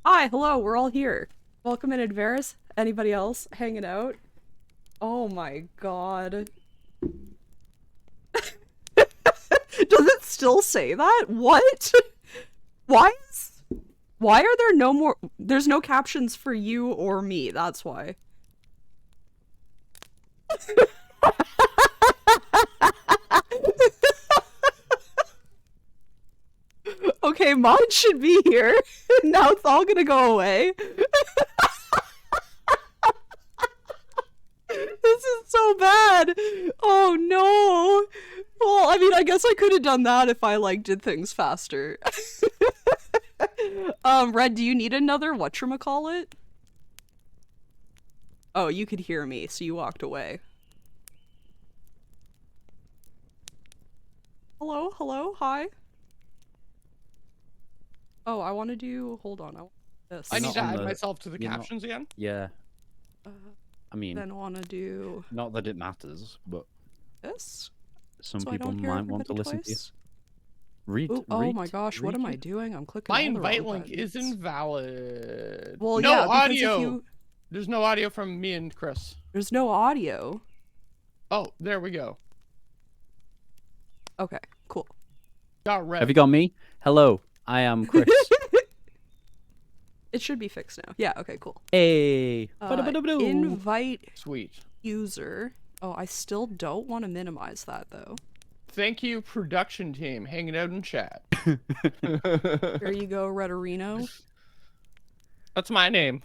Hi, hello, we're all here. Welcome in Adveris. Anybody else hanging out? Oh my god. Does it still say that? What? Why is... Why are there no more... There's no captions for you or me, that's why. Okay, mine should be here. Now it's all gonna go away. This is so bad. Oh no. Well, I mean, I guess I could have done that if I, like, did things faster. Red, do you need another whatchamacallit? Oh, you could hear me, so you walked away. Hello, hello, hi. Oh, I want to do... Hold on, I want this. I need to add myself to the you're captions again? Yeah. I mean, Then want to do... not that it matters, but this? some So I people don't hear might want to everybody listen to you. twice? Read, Oh my gosh, what am I read. doing? I'm clicking My all the wrong invite link is buttons. invalid. Well, no yeah, because audio. if you... There's no audio from me and Chris. There's no audio. Oh, there we go. Okay, cool. Got red. Have you got me? Hello, I am Chris. It should be fixed now. Yeah, okay, cool. Hey. Invite Sweet. user. Oh, I still don't want to minimize that, though. Thank you, production team, hanging out in chat. There you go, Redarino. That's my name.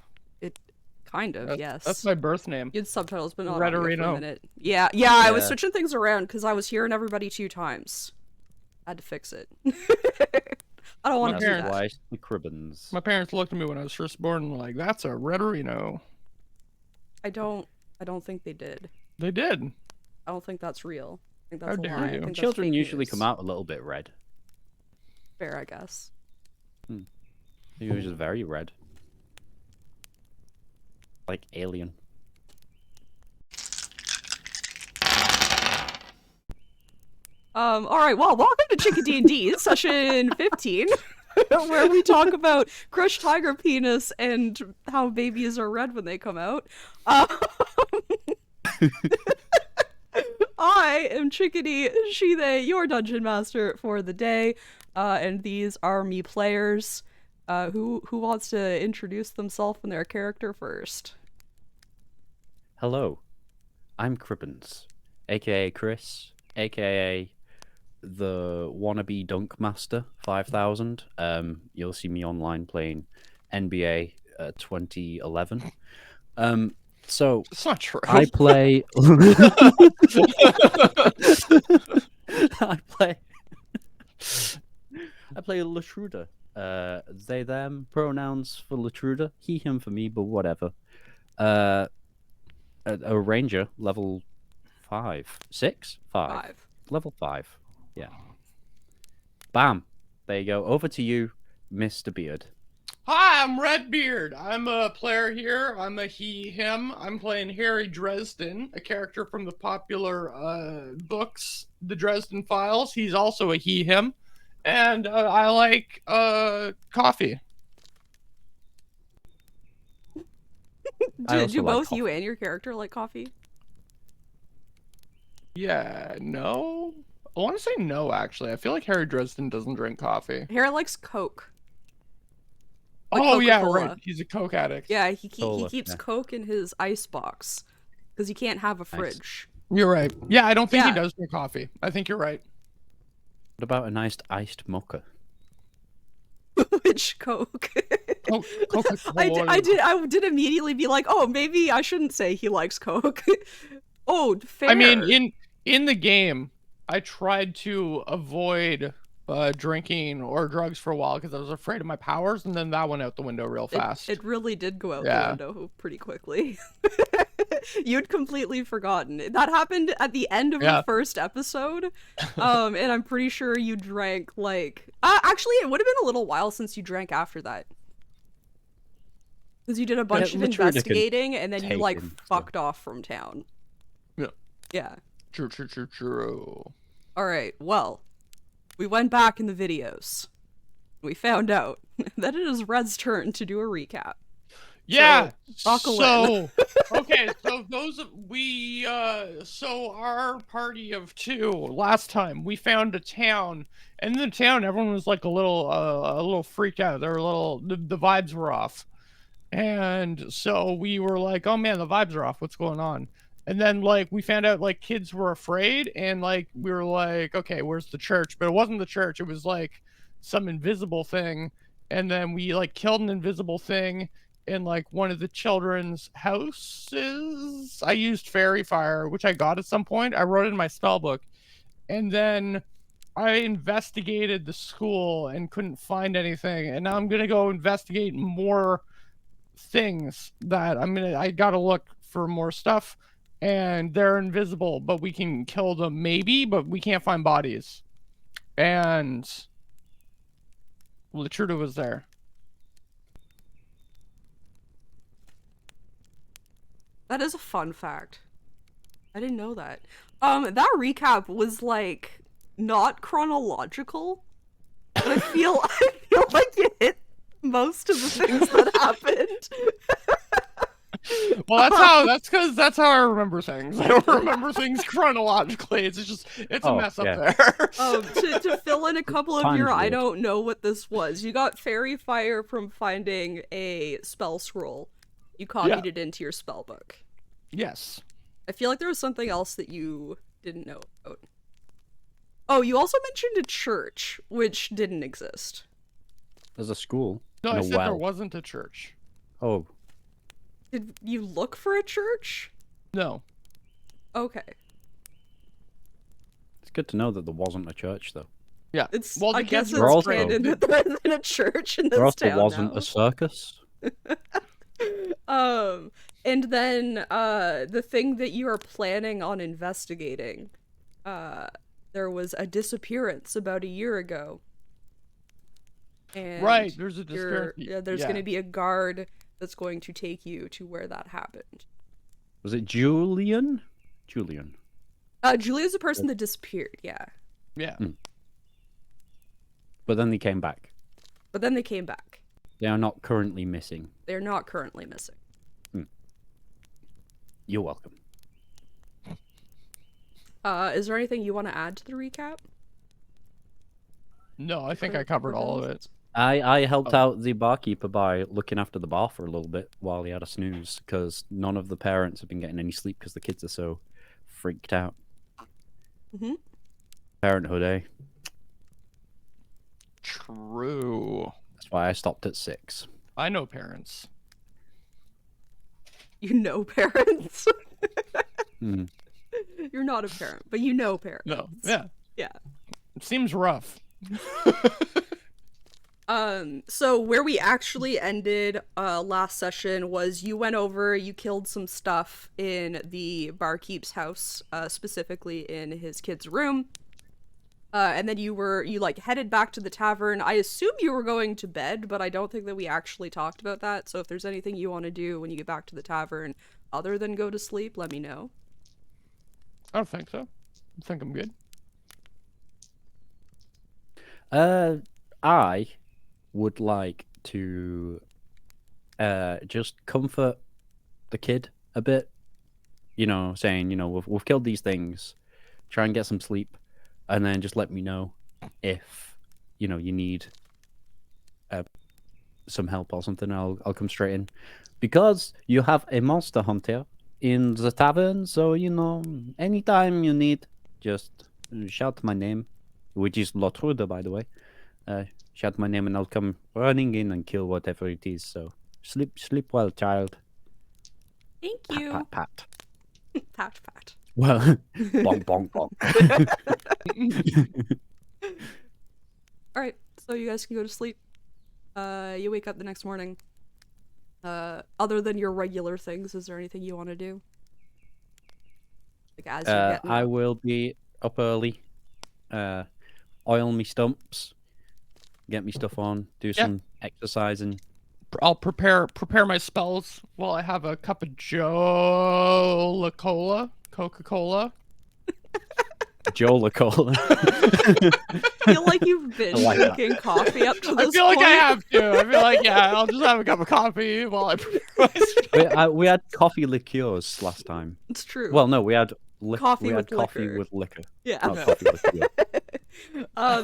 Kind of, yes. That's my birth name. You had subtitles, but not audio for a Redarino. minute. Yeah, I was Yeah. switching things around because I was hearing everybody 2 times. I had to fix it. I don't want to My do parents- that. Why the cribbins? My parents looked at me when I was first born and were like, that's a Redarino. I don't think they did. They did. I don't think that's real. I think that's How a dare lie. I you. think that's Children fake usually news. come out a little bit red. Fair, I guess. They're usually very red. Like Alien. All right, well, welcome to Chicken D&D, session 15, where we talk about crushed tiger penis and how babies are red when they come out. I am Chickadee, she, they, your dungeon master for the day, and these are me players. Who wants to introduce themselves and their character first? Hello, I'm Cribbins, aka Chris, aka the wannabe dunk master 5000. You'll see me online playing NBA 2011. So It's not true. I play I play Latruda. They them pronouns for Latruda, he him for me, but whatever. A ranger level 5 level 5. Yeah. Bam. There you go. Over to you, Mr. Beard. Hi, I'm Redbeard. I'm a player here. I'm a him. I'm playing Harry Dresden, a character from the popular books, The Dresden Files. He's also a him. And I like coffee. I also Do like both you coffee. and your character like coffee? Yeah, no? I want to say no, actually. I feel like Harry Dresden doesn't drink coffee. Harry likes Coke. Like Oh, yeah, Coca-Cola. right. He's a Coke addict. Yeah, he Cola, keeps yeah. Coke in his ice box because he can't have a fridge. You're right. Yeah, I don't think Yeah. he does drink coffee. I think you're right. What about a nice iced mocha? Which Coke? Coca-Cola. I did immediately be like, oh, maybe I shouldn't say he likes Coke. Oh, fair. I mean, in the game, I tried to avoid drinking or drugs for a while because I was afraid of my powers, and then that went out the window real fast. It really did go out the Yeah. window pretty quickly. You'd completely forgotten. That happened at the end of the first episode. And I'm pretty sure you drank like actually it would have been a little while since you drank after that. Because you did a bunch of Latrina can investigating and then you take like him, so- fucked off from town. Yeah. Yeah. True. Alright, well. We went back in the videos. we found out that it is Red's turn to do a recap. Yeah. So okay. So so our party of 2 last time we found a town, and in the town everyone was like a little freaked out. They were the vibes were off, and so we were like, oh man, the vibes are off. What's going on? And then like we found out like kids were afraid, and like we were like, okay, where's the church? But it wasn't the church. It was like some invisible thing, and then we like killed an invisible thing in like one of the children's houses. I used fairy fire, which I got at some point. I wrote it in my spell book, and then I investigated the school and couldn't find anything. And now I'm gonna go investigate more things that I gotta look for more stuff, and they're invisible, but we can kill them maybe, but we can't find bodies. And Latruda was there. that is a fun fact. I didn't know that. That recap was like not chronological, but I feel like you hit most of the things that happened. Well, that's how I remember things. I don't remember things chronologically. It's a mess up there. To fill in a couple of your, Weird. I don't know what this was. You got fairy fire from finding a spell scroll. You copied it into your spell book. Yes. I feel like there was something else that you didn't know about. Oh, you also mentioned a church, which didn't exist. There's a school. No, and I a said there well. wasn't a church. Oh, Did you look for a church? No. Okay. it's good to know that there wasn't a church, though. Yeah. It's, well, the I guess kids it's were also- canon that there isn't a church in this There also town wasn't now. a circus. And then the thing that you are planning on investigating, there was a disappearance about a year ago. And Right, there's a disappearance. there's going to be a guard that's going to take you to where that happened. Was it Julian? Julian. Julia's the person that disappeared, yeah. Yeah. But then they came back. But then they came back. They are not currently missing. They're not currently missing. You're welcome. Is there anything you want to add to the recap? No, I think I covered all of it. I helped out the barkeeper by looking after the bar for a little bit while he had a snooze, because none of the parents have been getting any sleep because the kids are so freaked out. Mm-hmm. Parenthood, eh? True. That's why I stopped at 6. I know parents. You know parents. Mm. You're not a parent, but you know parents. No. Yeah. Yeah. It seems rough. So where we actually ended last session was you went over, you killed some stuff in the barkeep's house, specifically in his kid's room. And then you like headed back to the tavern. I assume you were going to bed, but I don't think that we actually talked about that. So if there's anything you want to do when you get back to the tavern other than go to sleep, let me know. I don't think so. I think I'm good. I would like to just comfort the kid a bit. You know, saying, you know, we've killed these things. Try and get some sleep, and then just let me know if, you know, you need some help or something. I'll come straight in, because you have a monster hunter in the tavern. So, you know, anytime you need, just shout my name, which is Lotruda, by the way. Shout my name and I'll come running in and kill whatever it is. So sleep well, child. Thank you. Pat, pat. Pat, pat. Well, bonk, bonk, bonk. All right, so you guys can go to sleep. You wake up the next morning. Other than your regular things, is there anything you want to do? Like as you're getting I up? will be up early. Oil me stumps. Get me stuff on. Do some exercising. I'll prepare my spells while I have a cup of Coca-Cola. Jola Cola. I feel like you've been I like that. drinking coffee up to this I feel like point. I have to. I feel like, yeah, I'll just have a cup of coffee while I prepare my spells. We had coffee liqueurs last time. It's true. Well, no, we had Coffee we had with coffee liquor. with liquor. Yeah. Not coffee liqueur.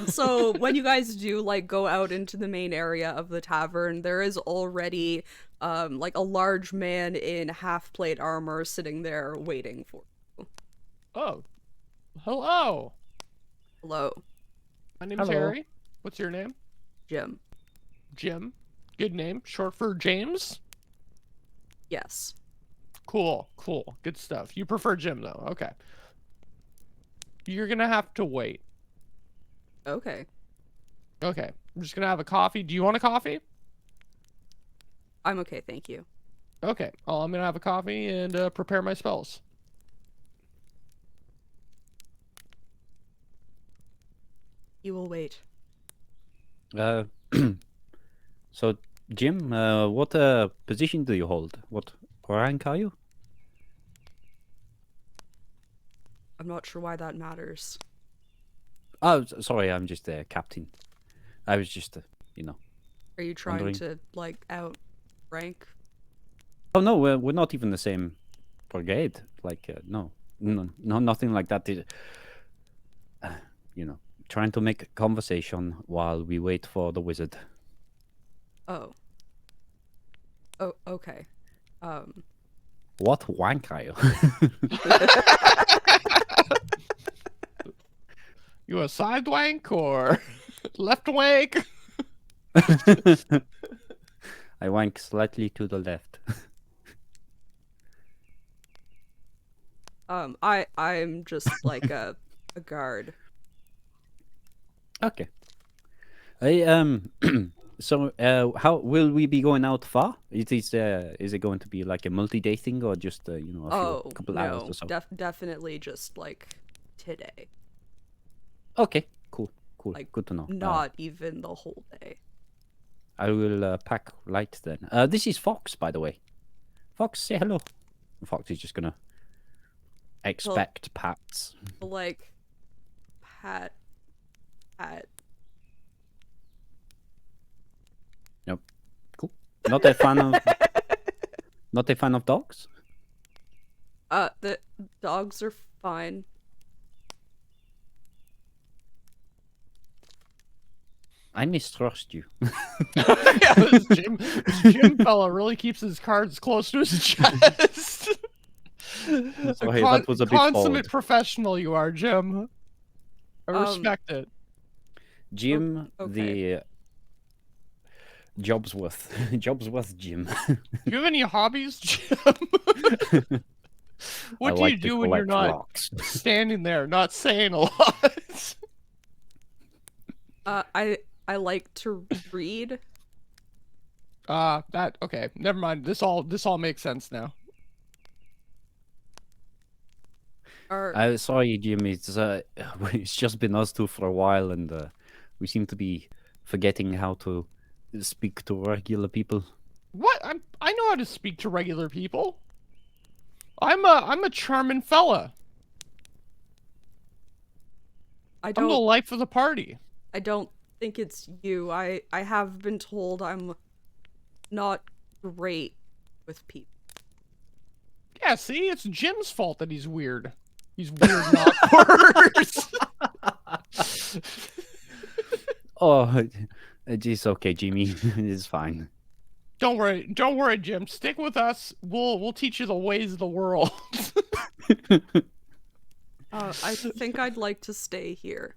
So when you guys do like go out into the main area of the tavern, there is already like a large man in half-plate armor sitting there waiting for you. Oh, hello. Hello, My name's Hello. Harry. What's your name? Jim. Jim. Good name. Short for James. Yes. Cool. Cool. Good stuff. You prefer Jim though. Okay. You're gonna have to wait. Okay. Okay. I'm just gonna have a coffee. Do you want a coffee? I'm okay, thank you. Okay. Oh, I'm gonna have a coffee and prepare my spells. You will wait. So, Jim, what position do you hold? What rank are you? I'm not sure why that matters. Oh, sorry, I'm just a captain. I was just, Are you trying Wondering. to like outrank? Oh no, we're not even the same brigade. Like, no, nothing like that. Trying to make conversation while we wait for the wizard. Oh. Oh, okay. What wank are you? You a side wank or left wank? I wank slightly to the left. I'm just like a guard. Okay. So, how will we be going out far? Is it going to be like a multi-day thing or just a Oh, couple hours no, or so? definitely just like today. Okay, cool, Like, good to know. Not even the whole day. I will pack light then. This is Fox, by the way. Fox, say hello. Fox is just gonna expect pats. Like, pat. Nope. Cool. Not a fan of. Not a fan of dogs. The dogs are fine. I mistrust you. Yeah, this Jim fella really keeps his cards close to his chest. Sorry, that was a bit consummate forward. professional you are, Jim. I respect it. Jim, okay. the Jobsworth Jim. Do you have any hobbies, Jim? What I do like you to do when you're collect not rocks. standing there, not saying a lot? I like to read. Okay. Never mind. This all makes sense now. Sorry, Jim. It's just been us two for a while, and we seem to be forgetting how to speak to regular people. What? I know how to speak to regular people. I'm a charming fella. I'm the life of the party. I don't think it's you. I have been told I'm not great with people. Yeah, see, it's Jim's fault that he's weird. He's weird, not worse. Oh, it's okay, Jimmy. It's fine. Don't worry, Jim. Stick with us. We'll teach you the ways of the world. I think I'd like to stay here.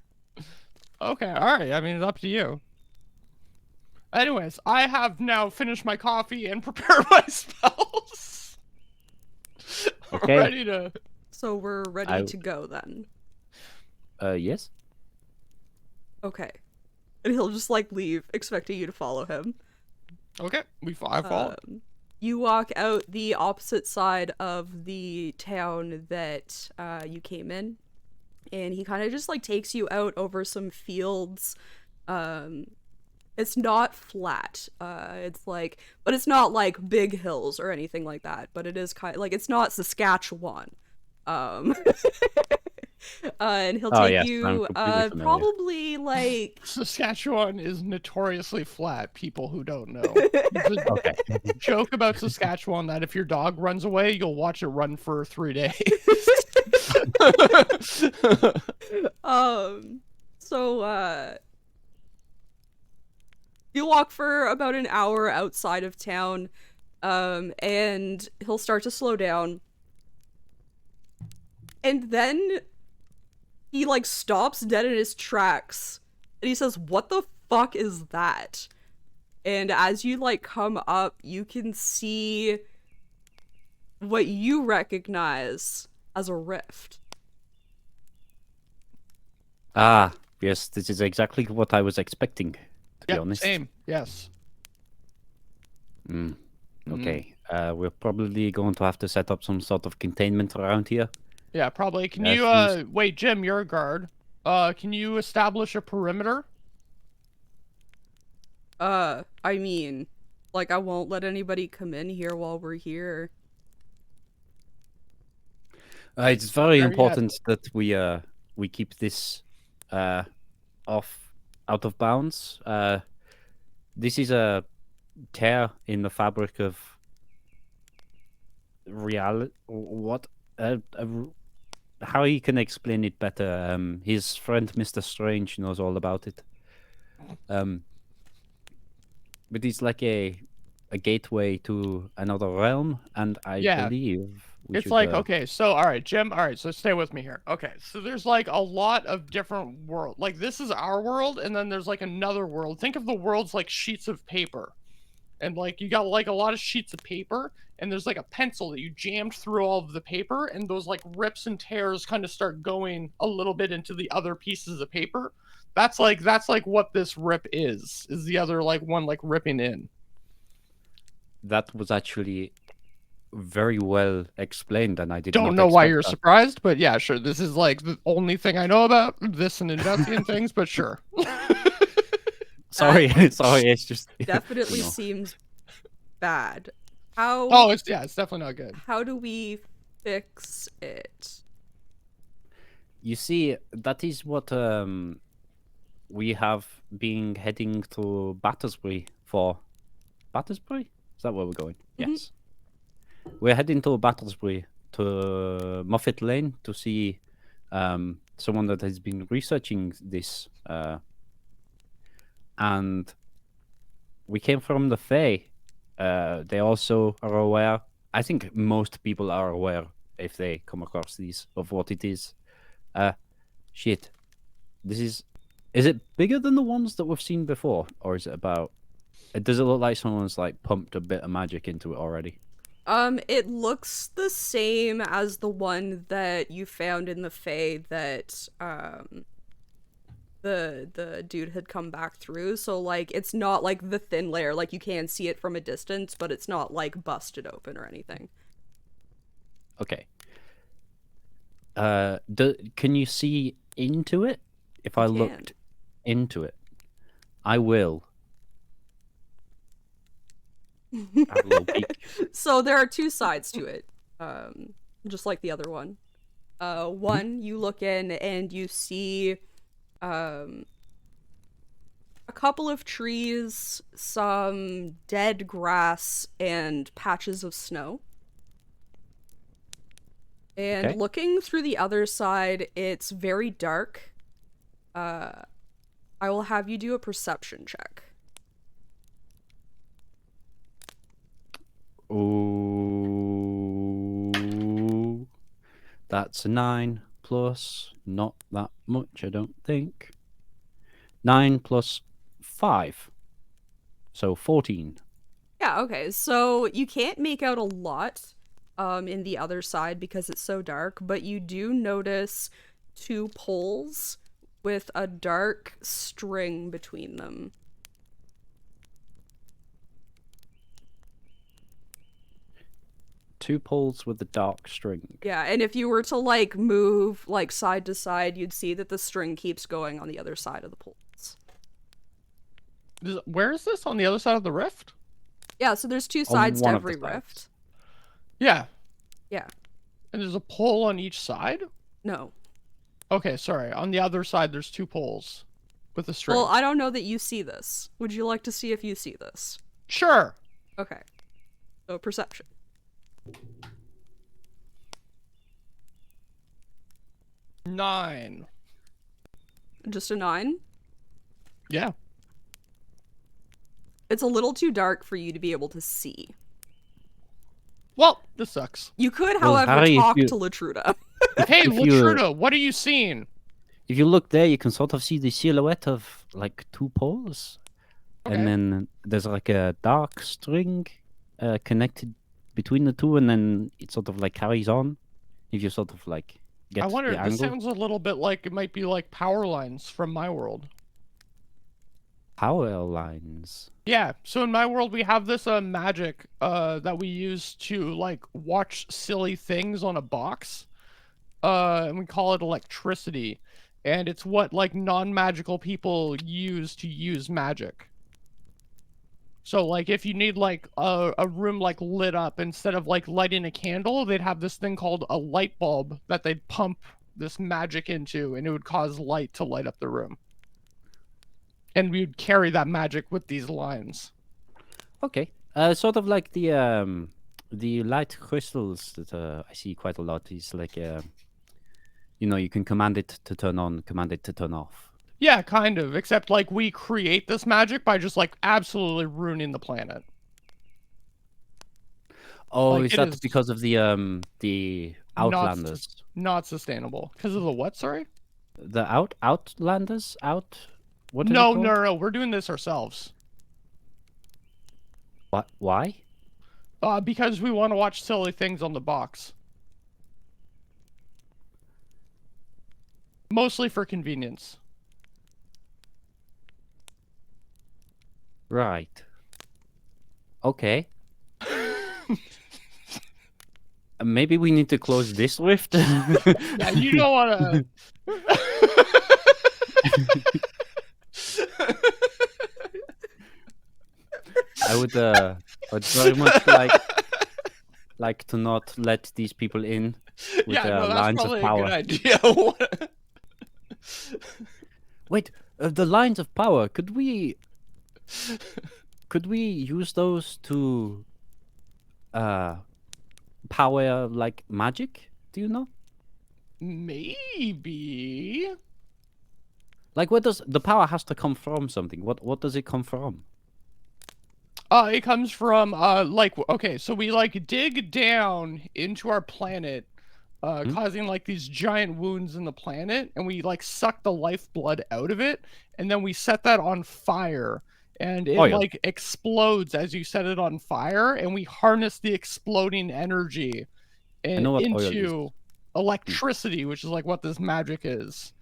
Okay, all right. I mean, it's up to you. Anyways, I have now finished my coffee and prepared my spells. Okay. Ready to. So we're ready to go then. Yes. Okay. And he'll just like leave, expecting you to follow him. Okay, I followed. You walk out the opposite side of the town that you came in, and he kind of just like takes you out over some fields. It's not flat. It's like, but it's not like big hills or anything like that. But it is kind of like it's not Saskatchewan. And he'll Oh, take yes, I'm you completely familiar. probably like Saskatchewan is notoriously flat, people who don't know. Okay. Joke about Saskatchewan that if your dog runs away, you'll watch it run for 3 days. So you walk for about an hour outside of town, and he'll start to slow down. And then he like stops dead in his tracks and he says, "What the fuck is that?" And as you like come up, you can see what you recognize as a rift. Ah, yes, this is exactly what I was expecting, to be honest. Same, yes. Okay, we're probably going to have to set up some sort of containment around here. Yeah, probably. Can Yeah, you, wait, Jim, you're a guard. Can you establish a perimeter? I mean, like, I won't let anybody come in here while we're here. It's very There important that we keep this out of bounds. This is a tear in the fabric of reality. What? How he can explain it better? His friend Mr. Strange knows all about it. But it's like a gateway to another realm, and I believe we it's should, like, okay, so all right, Jim, all right, so stay with me here. Okay, so there's like a lot of different world. Like this is our world, and then there's like another world. Think of the worlds like sheets of paper. And like you got like a lot of sheets of paper, and there's like a pencil that you jammed through all of the paper, and those like rips and tears kind of start going a little bit into the other pieces of paper. That's like what this rip is the other like one like ripping in. That was actually very well explained, and I did Don't not know why expect you're that. surprised, but yeah, sure. This is like the only thing I know about this and investing in things, but sure. Sorry, sorry, it's just Definitely you know. seems bad. How? Oh, it's definitely not good. How do we fix it? You see, that is what we have been heading to Battersbury for. Battersbury? Is that where we're going? Yes. We're heading to Battersbury to Moffat Lane to see someone that has been researching this. And we came from the Fae. They also are aware. I think most people are aware if they come across these of what it is. Shit. This is it bigger than the ones that we've seen before, or is it about? Does it look like someone's like pumped a bit of magic into it already? It looks the same as the one that you found in the Fae that the dude had come back through. So like it's not like the thin layer, like you can see it from a distance, but it's not like busted open or anything. Okay. Can you see into it? If I looked into it, I will. Have a little peek. So there are two sides to it, just like the other one. One, you look in and you see a couple of trees, some dead grass, and patches of snow. And Okay. looking through the other side, it's very dark. I will have you do a perception check. Ooh, that's a 9 plus not that much, I don't think. 9 plus 5, so 14. Yeah, okay. So you can't make out a lot in the other side because it's so dark, but you do notice two poles with a dark string between them. Two poles with a dark string. Yeah, and if you were to like move like side to side, you'd see that the string keeps going on the other side of the poles. Where is this? On the other side of the rift? Yeah, so there's two sides to one of every the sides. rift. Yeah. Yeah. And there's a pole on each side? No. Okay, sorry. On the other side, there's 2 poles with a string. Well, I don't know that you see this. Would you like to see if you see this? Sure. Okay. So perception. 9. Just a 9? Yeah. It's a little too dark for you to be able to see. Well, this sucks. You could, Well, however, Harry, talk to Latruda. Hey, If you- Latruda, what are you seeing? If you look there, you can sort of see the silhouette of like 2 poles, Okay. and then there's like a dark string connected between the 2, and then it sort of like carries on. If you sort of like get I wonder, the this angle. sounds a little bit like it might be like power lines from my world. Power lines. Yeah, so in my world we have this magic that we use to like watch silly things on a box. And we call it electricity. And it's what like non-magical people use to use magic. So like if you need like a room like lit up, instead of like lighting a candle, they'd have this thing called a light bulb that they'd pump this magic into, and it would cause light to light up the room. And we would carry that magic with these lines. Okay. Sort of like the light crystals that I see quite a lot. Is like you know, you can command it to turn on, command it to turn off. Yeah, kind of. Except like we create this magic by just like absolutely ruining the planet. Oh, Like, is it that is because of the Outlanders? Not sustainable. Because of the what? Sorry. The Outlanders? What? No, no, no. We're doing this ourselves. What? Why? Because we want to watch silly things on the box. Mostly for convenience. Right. Okay. Maybe we need to close this rift. Yeah, you don't want to. I would very much like to not let these people in with Yeah, no, that's lines probably of power. a good idea. Wait, the lines of power. Could we use those to power like magic? Do you know? Maybe. Like, what does the power has to come from? Something. What does it come from? It comes from like, okay, so we like dig down into our planet, causing like these giant wounds in the planet, and we like suck the lifeblood out of it, and then we set that on fire, and it Oil. like explodes as you set it on fire, and we harness the exploding energy know what oil is. into electricity, which is like what this magic is.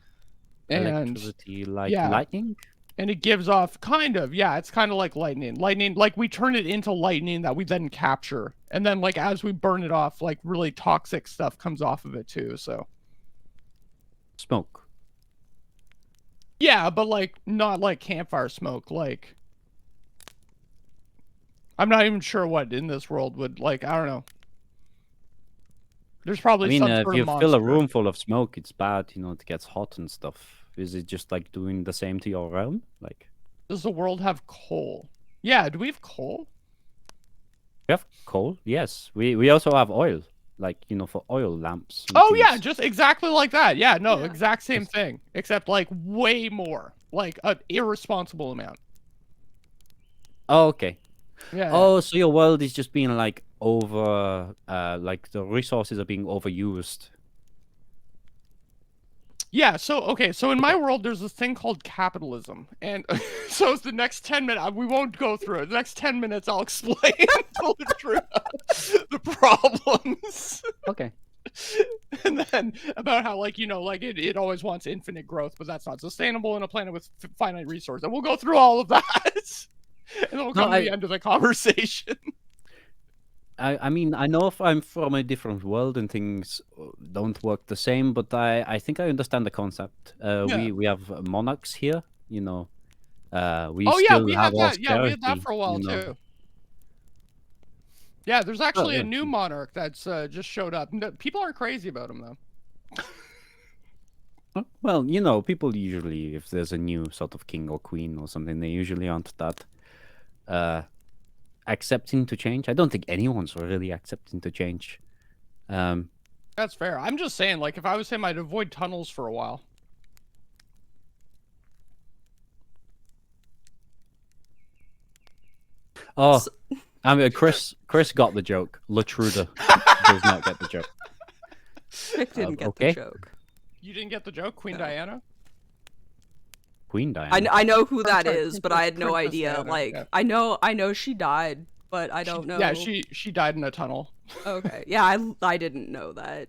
And Electricity, like yeah. lightning. And it gives off kind of, yeah, it's kind of like lightning. Lightning, like we turn it into lightning that we then capture. And then like as we burn it off, like really toxic stuff comes off of it too, so. Smoke. Yeah, but like not like campfire smoke, like I'm not even sure what in this world would like, I don't know. There's probably I mean, some if sort you of fill a monster. room full of smoke, it's bad. You know, it gets hot and stuff. Is it just like doing the same to your realm? Like, Does the world have coal? Yeah, do we have coal? we have coal. Yes, we also have oil. Like, you know, for oil lamps. and Oh yeah, things. just exactly like that. Yeah, no, Yeah. exact same Yes. thing, except like way more, like an irresponsible amount. Oh, okay. Yeah. Oh, so your world is just being like over, like the resources are being overused. Yeah, so okay, so in my world there's this thing called capitalism. And so it's the next 10 minutes, we won't go through it. The next 10 minutes I'll explain the problems. Okay. And then about how like, you know, like it always wants infinite growth, but that's not sustainable in a planet with finite resources. And we'll go through all of that. And then we'll come to the end of the conversation. I mean, I know if I'm from a different world and things don't work the same, but I think I understand the concept. Yeah. We have monarchs here, you know. We Oh yeah, still we have had that. Yeah, we had that austerity, for a while you know. too. Yeah, there's actually yeah. a new monarch that's just showed up. No, people aren't crazy about him though. Well, you know, people usually, if there's a new sort of king or queen or something, they usually aren't that accepting to change. I don't think anyone's really accepting to change. That's fair. I'm just saying, like, if I was him, I'd avoid tunnels for a while. Oh, I mean, Chris got the joke. Latruda does not get the joke. Nick didn't get okay. the joke. You didn't get the joke, Queen No. Diana? Queen Diana. I know who that sorry, is, but I had no Princess idea. Diana, Like, yeah. I know she died, but I don't know. Yeah, she died in a tunnel. Okay, yeah, I didn't know that.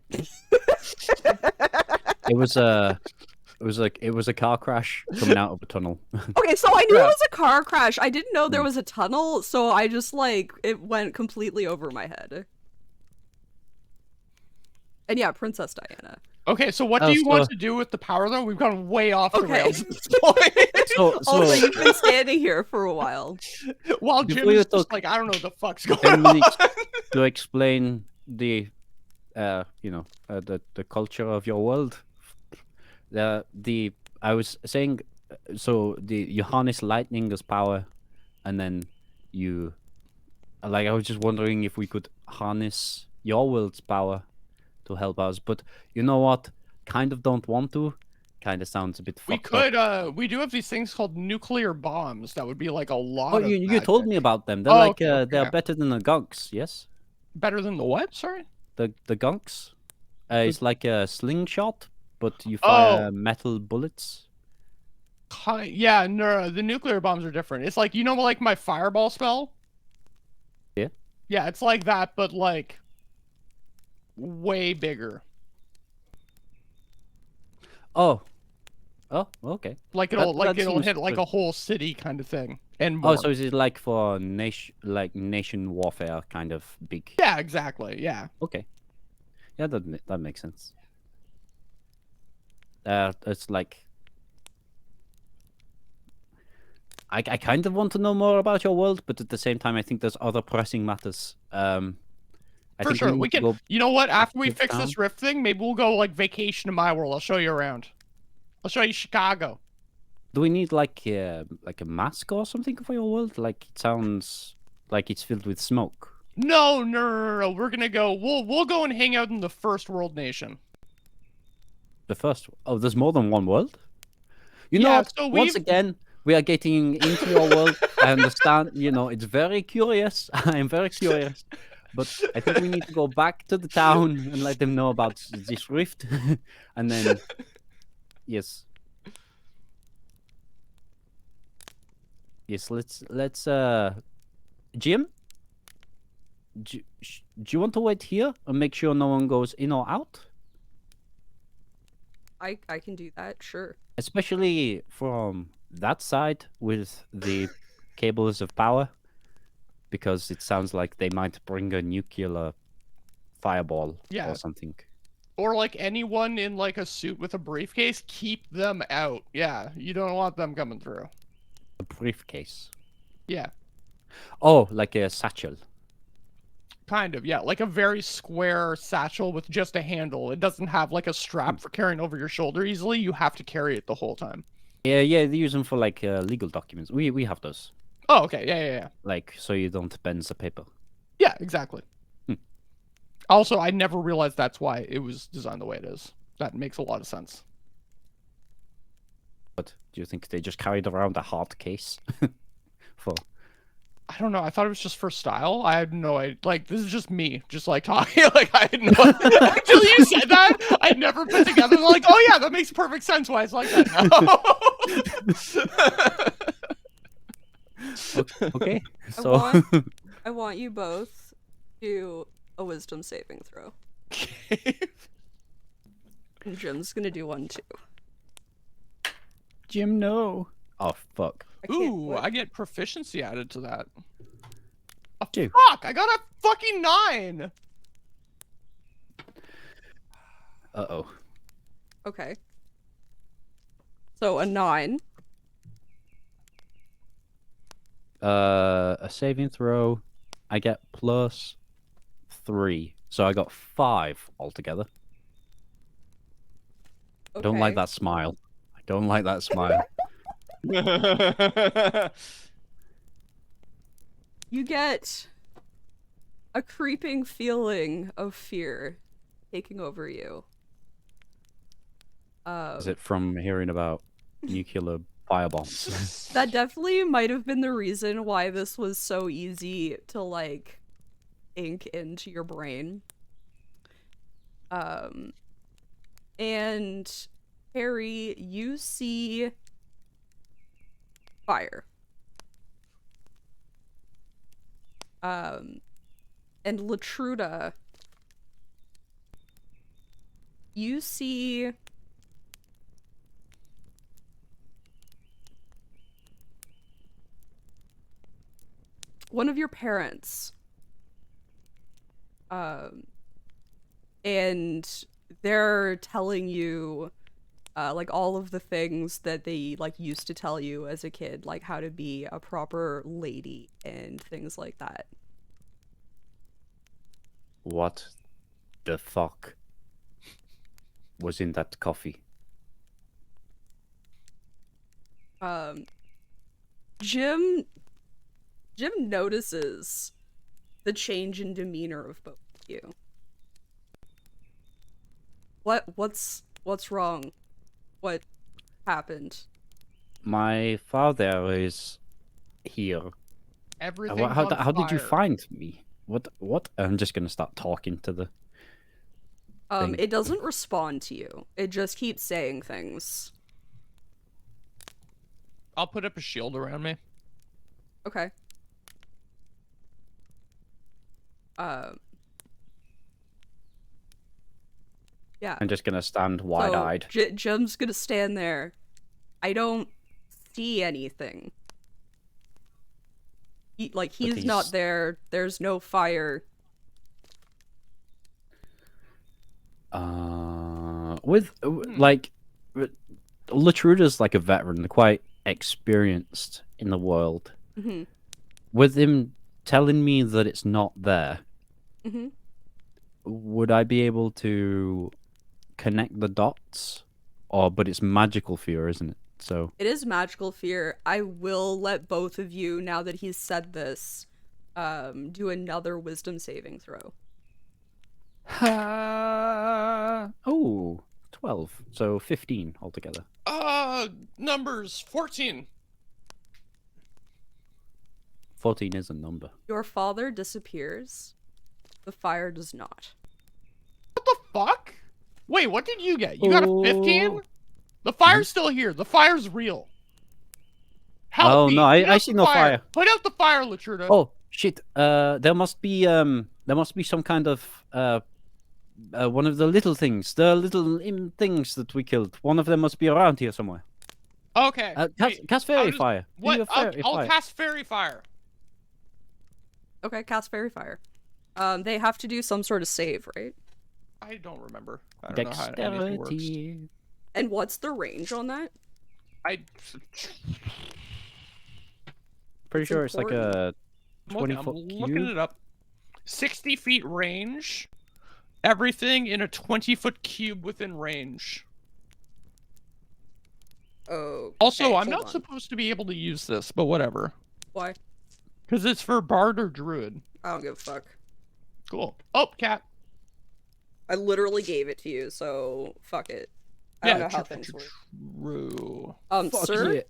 It was a car crash coming out of a tunnel. Okay, so I knew it Yeah. was a car crash. I didn't know there was a tunnel, so I just like it went completely over my head. And yeah, Princess Diana. Okay, so what do you want to do with the power, though? We've gone way off the rails at this point. So Also, you've been standing here for a while. While Before Jim you is just talk- like, I don't know what the fuck's 10 going on. minutes to explain the, the culture of your world. I was saying, so you harness lightning as power, and then I was just wondering if we could harness your world's power to help us, but you know what? Kind of don't want to. Kind of sounds a bit We fucked up. could, we do have these things called nuclear bombs. That would be like a lot Oh, of you told magic. me about them. They're Oh, like okay, they're okay. better than the gunks, yes? Better than the what? Sorry? The gunks. It's like a slingshot, but you fire Oh. metal bullets. Yeah, no, the nuclear bombs are different. It's like, you know, like my fireball spell? Yeah. Yeah, it's like that, but like way bigger. Oh. Oh, okay. Like it'll That it'll seems hit like good. a whole city kind of thing. And more. Oh, so is it like for nation warfare kind of big? Yeah, exactly. Yeah. Okay. Yeah, that makes sense. It's like I kind of want to know more about your world, but at the same time, I think there's other pressing matters. I For think sure. need We to can go You know what? After we active fix town. this rift thing, maybe we'll go like vacation to my world. I'll show you around. I'll show you Chicago. Do we need like a mask or something for your world? Like it sounds like it's filled with smoke. No. We're gonna go. We'll go and hang out in the first world nation. The first. Oh, there's more than one world. You know Yeah, what? so Once we've- again, we are getting into your world. I understand. You know, it's very curious. I am very curious. But I think we need to go back to the town and let them know about this rift, and then yes. Yes, let's Jim, do you want to wait here and make sure no one goes in or out? I can do that, sure. Especially from that side with the cables of power, because it sounds like they might bring a nuclear fireball Yeah. or something. Or like anyone in like a suit with a briefcase, keep them out. Yeah, you don't want them coming through. A briefcase. Yeah, Oh, like a satchel. kind of. Yeah, like a very square satchel with just a handle. It doesn't have like a strap for carrying over your shoulder easily. You have to carry it the whole time. Yeah, they use them for like legal documents. We have those. Oh, okay. Yeah. Like so you don't bend the paper. Yeah, exactly. Also, I never realized that's why it was designed the way it is. That makes a lot of sense. But do you think they just carried around a hard case? For I don't know. I thought it was just for style. I had no idea. Like, this is just me, just like talking. Like, I had no. Until you said that, I never put together. Like, oh yeah, that makes perfect sense. Why it's like that now. okay. So I want you both to do a wisdom saving throw. And Jim's gonna do one too. Jim, no. Oh fuck. I can't Ooh, wait. I get proficiency added to that. Oh, Dude. fuck! I got a fucking 9. Uh-oh. Okay. So a 9. A saving throw. I get +3. So I got 5 altogether. I don't like Okay. that smile. I don't like that smile. You get a creeping feeling of fear taking over you. Is it from hearing about nuclear firebombs? That definitely might have been the reason why this was so easy to, like, ink into your brain. And Harry, you see fire. And Latruda, you see one of your parents. And they're telling you like all of the things that they like used to tell you as a kid, like how to be a proper lady and things like that. What the fuck was in that coffee? Jim notices the change in demeanor of both of you. What's wrong? What happened? My father is here. Everything's How on did you fire. find me? What? I'm just gonna start talking to the thing. It doesn't respond to you. It just keeps saying things. I'll put up a shield around me. Okay. Yeah. I'm just gonna stand wide-eyed. So, Jim's gonna stand there. I don't see anything. He's not there. There's no fire. Like, Latruda's like a veteran, quite experienced in the world. Mm-hmm. With him telling me that it's not there, Mm-hmm. would I be able to connect the dots? But it's magical fear, isn't it? So It is magical fear. I will let both of you, now that he's said this, do another wisdom saving throw. oh, 12. So 15 altogether. Numbers 14. 14 is a number. Your father disappears. The fire does not. What the fuck? Wait, what did you get? You got a 15? The fire's still here. The fire's real. Help me. No, I see no fire. Put out the fire, Latruda. Oh shit! There must be some kind of one of the little things, the little things that we killed. One of them must be around here somewhere. Okay. Cast fairy fire. What? I'll cast fairy fire. Okay, cast fairy fire. They have to do some sort of save, right? I don't remember. I don't know how anything works. And what's the range on that? Pretty sure it's like a 20-foot I'm cube. looking it up. 60 feet range. Everything in a 20-foot cube within range. Oh. Also, I'm not supposed to be able to use this, but whatever. Why? Because it's for Bard or Druid. I don't give a fuck. Cool. Oh, cat. I literally gave it to you, so fuck it. I don't know how things work. True. Sir, yeah.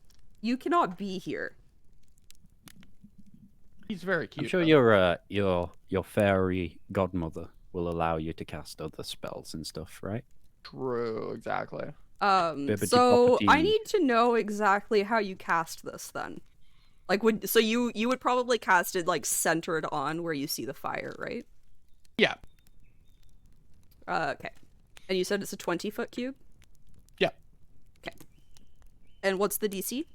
you cannot be here. He's very cute. I'm sure your fairy godmother will allow you to cast other spells and stuff, right? True, exactly. So I need to know exactly how you cast this then. Like, you would probably cast it like centered on where you see the fire, right? Yeah. Okay. And you said it's a 20-foot cube? Yeah. Okay. And what's the DC?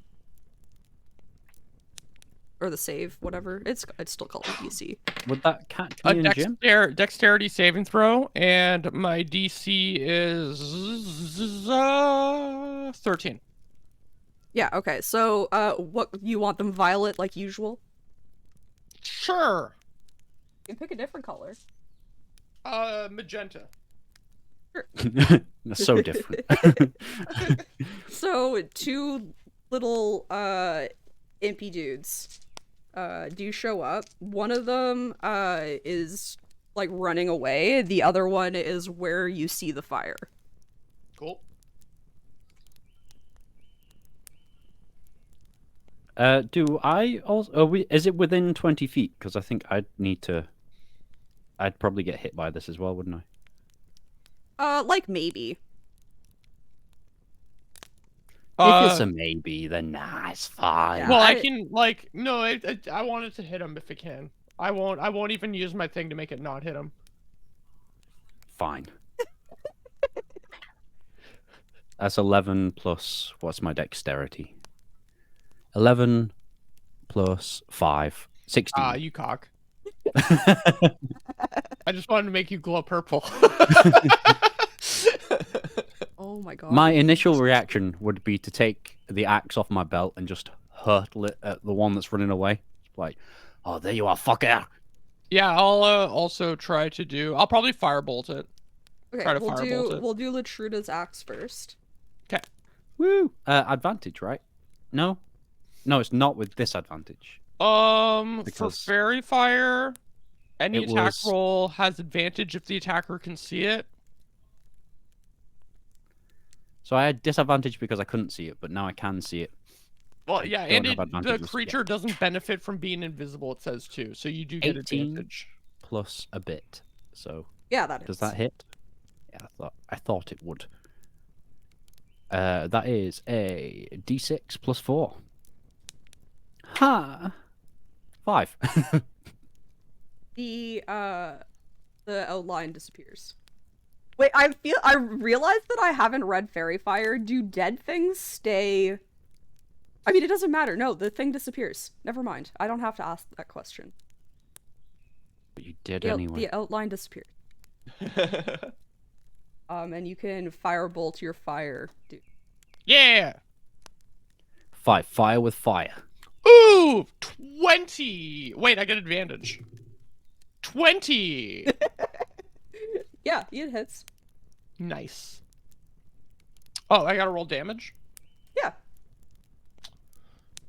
Or the save, whatever. It's still called a DC. Would that catch me and Jim? Dexterity saving throw, and my DC is 13. Yeah, okay. So, what, you want them violet like usual? Sure. You can pick a different color. Magenta. So different. So, two little impy dudes do show up. One of them is like running away. The other one is where you see the fire. Cool. Do I also? Is it within 20 feet? Because I think I'd probably get hit by this as well, wouldn't I? Like maybe. If it's a maybe, then nah, it's fine. Yeah, Well, I can like no. I want it to hit him if it can. I won't even use my thing to make it not hit him. Fine. That's 11 plus what's my dexterity? 11 plus 5, 16. Ah, you cock. I just wanted to make you glow purple. Oh my god. My initial reaction would be to take the axe off my belt and just hurtle it at the one that's running away. Like, oh, there you are, fucker. Yeah, I'll also try to do. I'll probably firebolt it. Okay, Try to firebolt it. we'll do Latruda's axe first. Okay. Woo! Advantage, right? No, it's not with disadvantage. For Because fairy fire, any it attack was- roll has advantage if the attacker can see it. So I had disadvantage because I couldn't see it, but now I can see it. Well, yeah, don't and have the advantages, creature doesn't benefit from being invisible. It says too, so you do get 18. advantage. Plus a bit. So Yeah, that does is. that hit? Yeah, I thought it would. That is a d6 plus 4. Ha! 5. The outline disappears. Wait, I realized that I haven't read Fairy Fire. Do dead things stay? I mean, it doesn't matter. No, the thing disappears. Never mind. I don't have to ask that question. But you did The anyway. outline disappeared. And you can firebolt your fire, dude. Yeah. 5. Fire with fire. Ooh, 20. Wait, I get advantage. 20. Yeah, it hits. Nice. Oh, I gotta roll damage? Yeah.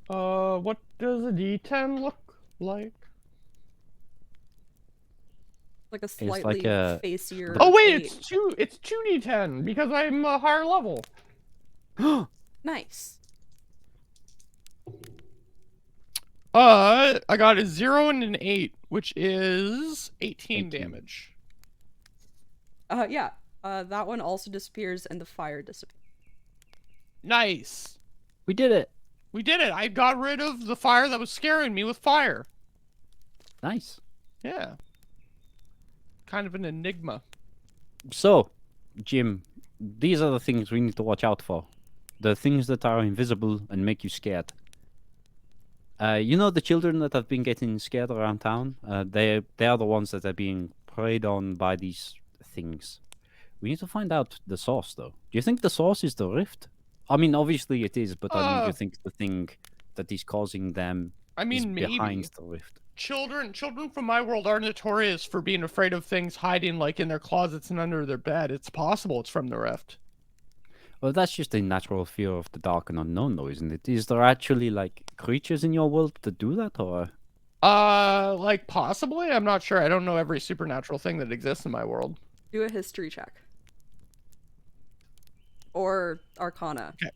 What does a D10 look like? Like a slightly a- facier. Oh wait, eight. it's 2D10 because I'm a higher level. Nice. I got a 0 and an 8, which is 18 damage. Yeah. That one also disappears, and the fire disappears. Nice. We did it. We did it. I got rid of the fire that was scaring me with fire. Nice. Yeah. Kind of an enigma. So, Jim, these are the things we need to watch out for. The things that are invisible and make you scared. You know the children that have been getting scared around town? They are the ones that are being preyed on by these things. We need to find out the source, though. Do you think the source is the rift? I mean, obviously it is, but I mean, do you think the thing that is causing them I is mean, maybe. behind the rift? Children from my world are notorious for being afraid of things hiding like in their closets and under their bed. It's possible it's from the rift. Well, that's just a natural fear of the dark and unknown, though, isn't it? Is there actually, like, creatures in your world that do that, or...? Like possibly? I'm not sure. I don't know every supernatural thing that exists in my world. Do a history check. Or Arcana. Okay.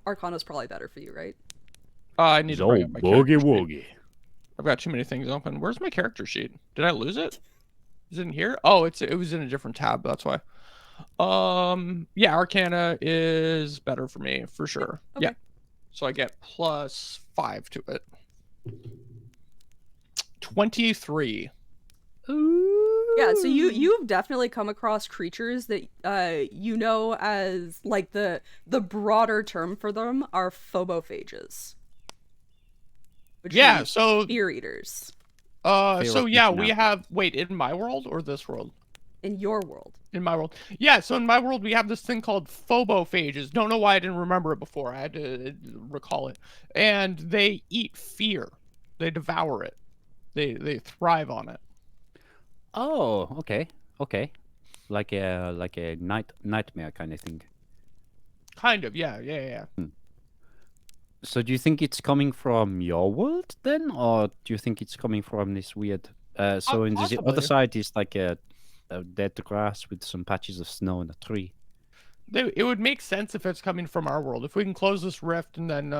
Arcana's probably better for you, right? I need to bring up my character sheet. woogie. I've got too many things open. Where's my character sheet? Did I lose it? Is it in here? Oh, it was in a different tab. That's why. Yeah, Arcana is better for me for sure. Okay. Yeah. So I get +5 to it. 23. Yeah, so you've definitely come across creatures that you know as like the broader term for them are phobophages. Which Yeah, means so fear eaters so yeah, we have wait, in my world or this world? in your world. In my world. Yeah, so in my world we have this thing called phobophages. Don't know why I didn't remember it before. I had to recall it. And they eat fear. They devour it. They thrive on it. Oh, okay. Okay. like a nightmare kind of thing. Kind of, yeah. So do you think it's coming from your world then, or do you think it's coming from this weird? So in the other Possibly. side is like a dead grass with some patches of snow and a tree. It would make sense if it's coming from our world. If we can close this rift and then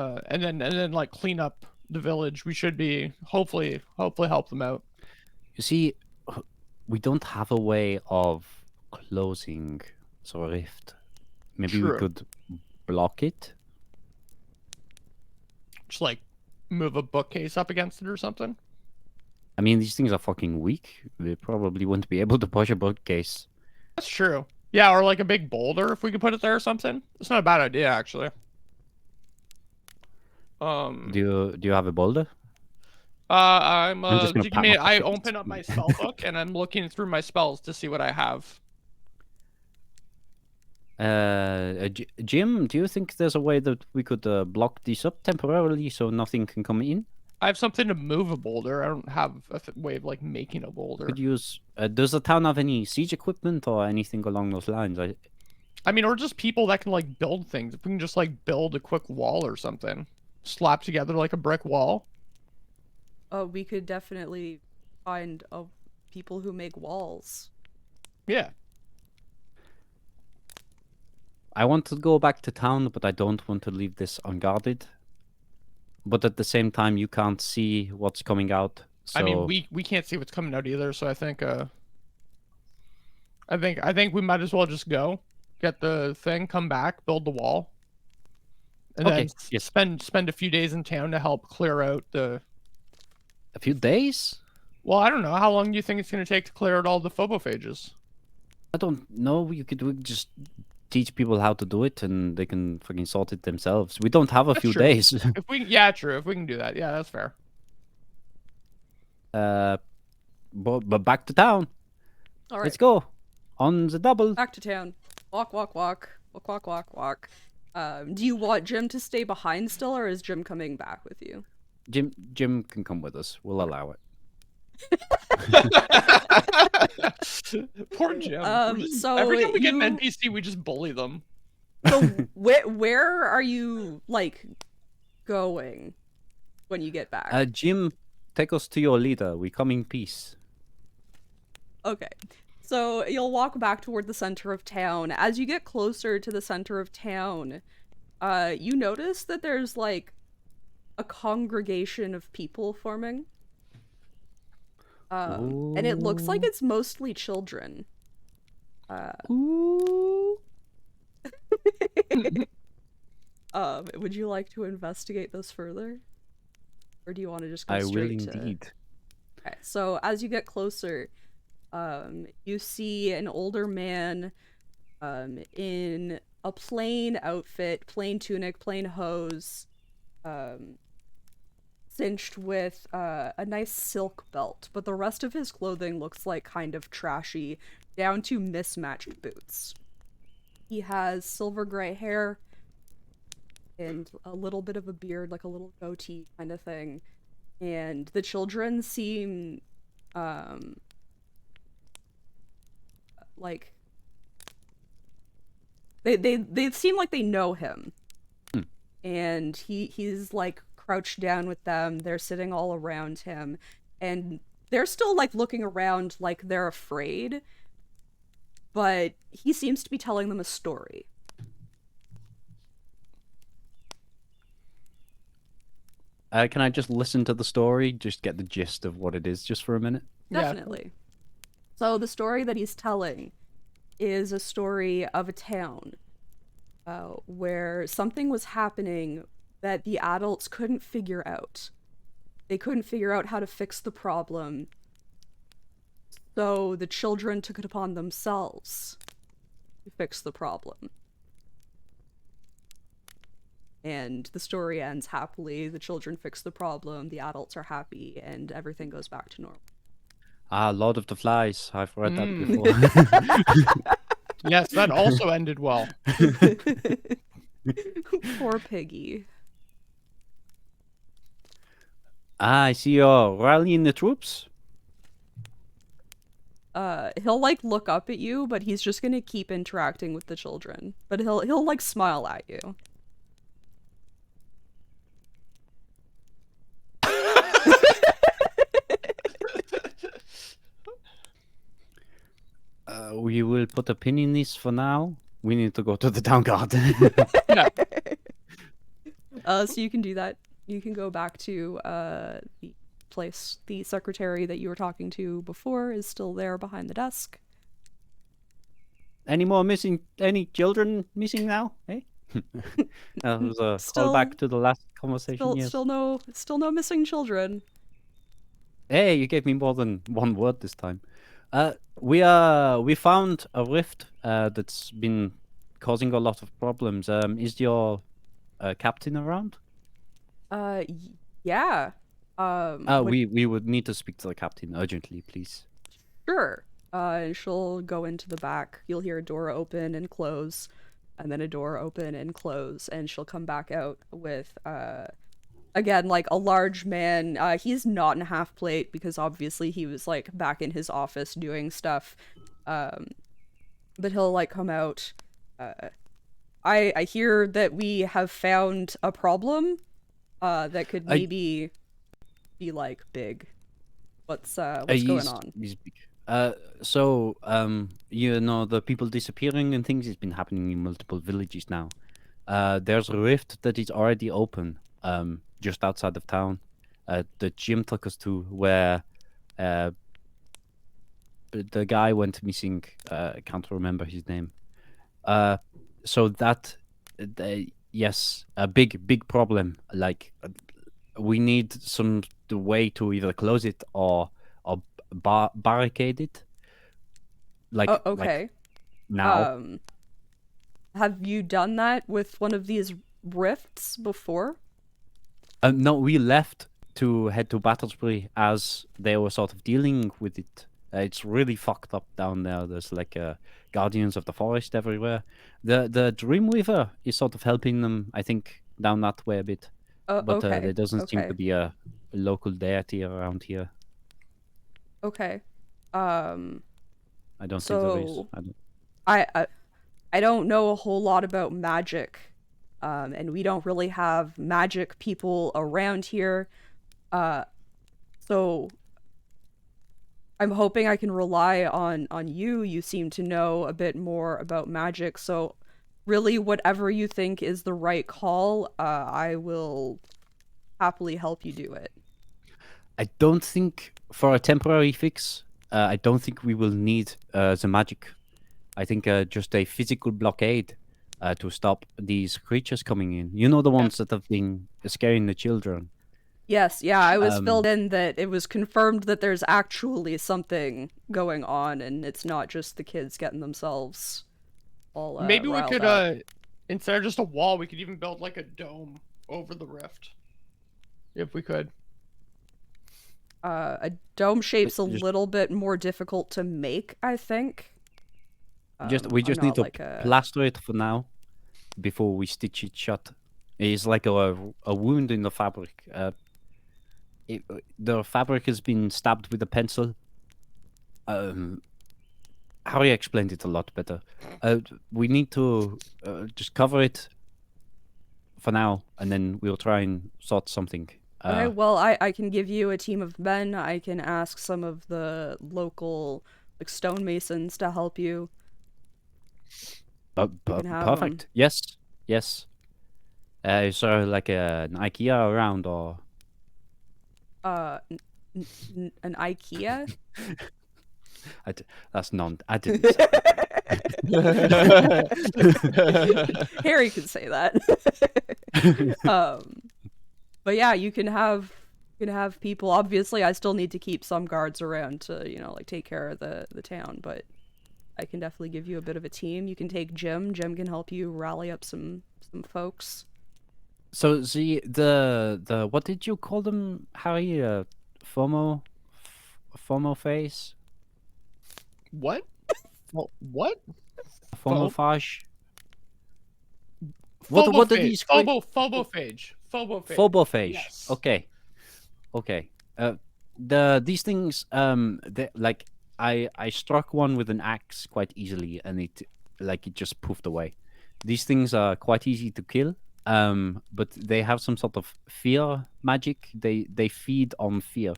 like clean up the village, we should be hopefully help them out. You see, we don't have a way of closing the rift. Maybe we True. could block it. Just like move a bookcase up against it or something. I mean, these things are fucking weak. They probably wouldn't be able to push a bookcase. That's true. Yeah, or like a big boulder if we could put it there or something. It's not a bad idea actually. Do you have a boulder? I'm just gonna give pat me. my I pockets. open up my spell book and I'm looking through my spells to see what I have. Jim, do you think there's a way that we could block these up temporarily so nothing can come in? I have something to move a boulder. I don't have a way of like making a boulder. Could use. Does the town have any siege equipment or anything along those lines? I mean, or just people that can like build things. If we can just like build a quick wall or something, slap together like a brick wall. Oh, we could definitely find people who make walls. Yeah. I want to go back to town, but I don't want to leave this unguarded. But at the same time, you can't see what's coming out. So... I mean, we can't see what's coming out either. So I think we might as well just go get the thing, come back, build the wall, and Okay, then yes. spend a few days in town to help clear out the. A few days? Well, I don't know. How long do you think it's going to take to clear out all the phobophages? I don't know. We could just teach people how to do it, and they can fucking sort it themselves. We don't have a few true. days. If we, yeah, true. If we can do that, yeah, that's fair. But back to town. All right. Let's go. On the double. Back to town. Walk, walk, walk. Walk, walk, walk, walk. Do you want Jim to stay behind still, or is Jim coming back with you? Jim can come with us. We'll allow it. Poor Jim. So every time we get an NPC, we just bully them. So where are you like going when you get back? Jim, take us to your leader. We come in peace. Okay. So you'll walk back toward the center of town. As you get closer to the center of town, you notice that there's like a congregation of people forming. And it looks like it's mostly children. Ooh. Would you like to investigate this further? Or do you want to just go I will straight to... indeed. Okay, so as you get closer, you see an older man in a plain outfit, plain tunic, plain hose, cinched with a nice silk belt, but the rest of his clothing looks like kind of trashy, down to mismatched boots. He has silver gray hair and a little bit of a beard, like a little goatee kind of thing. And the children seem like they seem like they know him. And he's like crouched down with them. They're sitting all around him, and they're still like looking around like they're afraid, but he seems to be telling them a story. Can I just listen to the story? Just get the gist of what it is just for a minute? Definitely. Yeah. So the story that he's telling is a story of a town where something was happening that the adults couldn't figure out. They couldn't figure out how to fix the problem. So the children took it upon themselves to fix the problem. And the story ends happily. The children fix the problem, the adults are happy, and everything goes back to normal. Ah, Lord of the Flies. I've read that before. Yes, that also ended well. Poor piggy. I see you're rallying the troops. he'll like look up at you, but he's just gonna keep interacting with the children. But he'll like smile at you. We will put a pin in this for now. We need to go to the town garden. Yeah. So you can do that. You can go back to the place. The secretary that you were talking to before is still there behind the desk. Any children missing now? Eh? That was a Still- callback to the last conversation. Yes. Still no missing children. Hey, you gave me more than one word this time. We found a rift that's been causing a lot of problems. Is your captain around? Yeah. We would need to speak to the captain urgently, please. Sure. And she'll go into the back. You'll hear a door open and close, and then a door open and close, and she'll come back out with again, like a large man. He's not in a half plate because obviously he was like back in his office doing stuff. But he'll like come out. I hear that we have found a problem that could maybe be like big. What's going on? He's big. So you know, the people disappearing and things has been happening in multiple villages now. There's a rift that is already open just outside of town. The Jim took us to where the guy went missing. I can't remember his name. So that yes, a big problem. Like we need the way to either close it or barricade it. Like okay. Like now. Have you done that with one of these rifts before? No, we left to head to Battlesbury as they were sort of dealing with it. It's really fucked up down there. There's like guardians of the forest everywhere. The Dreamweaver is sort of helping them, I think, down that way a bit. But okay. there doesn't seem to be a local deity around here. Okay. I don't think there is. I don't know a whole lot about magic, and we don't really have magic people around here. So I'm hoping I can rely on you. You seem to know a bit more about magic, so really whatever you think is the right call, I will happily help you do it. I don't think for a temporary fix, I don't think we will need the magic. I think just a physical blockade to stop these creatures coming in. You know, the ones that have been scaring the children. Yes, yeah, I was filled in that it was confirmed that there's actually something going on, and it's not just the kids getting themselves all maybe we could, up. instead of just a wall, we could even build like a dome over the rift. If we could. A dome shape's a little bit more difficult to make, I think. We just need to plaster it for now before we stitch it shut. It's like a wound in the fabric. The fabric has been stabbed with a pencil. Harry explained it a lot better. We need to just cover it for now, and then we'll try and sort something. Okay, well, I can give you a team of men. I can ask some of the local like stonemasons to help you. Perfect. Yes. Is there like an IKEA around, or an IKEA? That's none. I didn't say that. Harry could say that. But yeah, you can have people. Obviously, I still need to keep some guards around to, like take care of the town, but I can definitely give you a bit of a team. You can take Jim. Jim can help you rally up some folks. So the what did you call them, Harry? FOMO phase? What? What? Phomophage? What are these? Phobophage. Phobophage. Yes. Okay. These things like I struck one with an axe quite easily, and it just poofed away. These things are quite easy to kill, but they have some sort of fear magic. They feed on fear.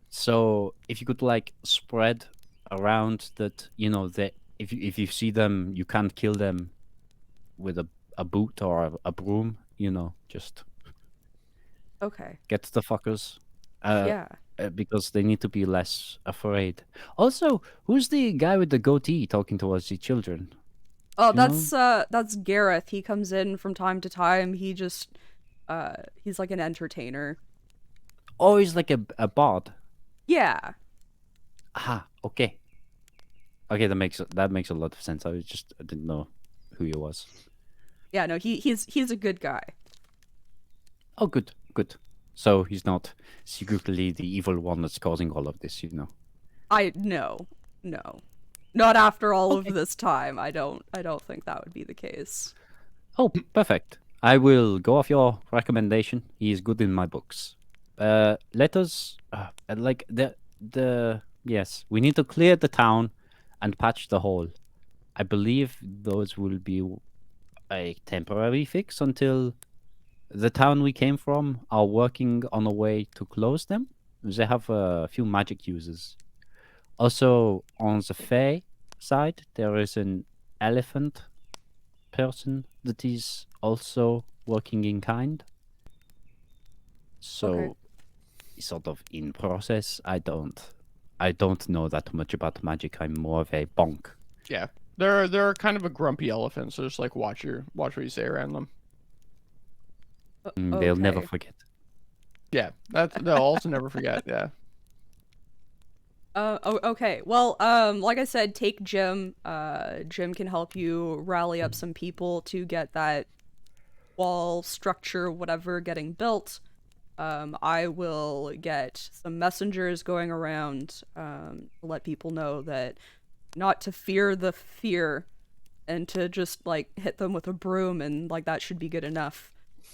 So if you could like spread around that, that if you see them, you can't kill them with a boot or a broom. Just Okay. get the fuckers. Yeah. Because they need to be less afraid. Also, who's the guy with the goatee talking towards the children? Oh, Do you know? that's Gareth. He comes in from time to time. He's like an entertainer. Oh, he's like a bard. Yeah. Ah, okay. Okay, that makes a lot of sense. I didn't know who he was. Yeah, no, he's a good guy. Oh, good, good. So he's not secretly the evil one that's causing all of this, No. Not after all Okay. of this time. I don't think that would be the case. Oh, perfect. I will go off your recommendation. He is good in my books. Let us like the yes, we need to clear the town and patch the hole. I believe those will be a temporary fix until the town we came from are working on a way to close them. They have a few magic users. Also, on the Fae side, there is an elephant person that is also working in kind. So, Okay. sort of in process. I don't know that much about magic. I'm more of a bonk. Yeah, they're kind of a grumpy elephant, so just like watch what you say around them. They'll never Okay. forget. Yeah, they'll also never forget. Yeah. Okay. Well, like I said, take Jim. Jim can help you rally up some people to get that wall structure, whatever, getting built. I will get some messengers going around, to let people know that not to fear the fear and to just like hit them with a broom, and like that should be good enough.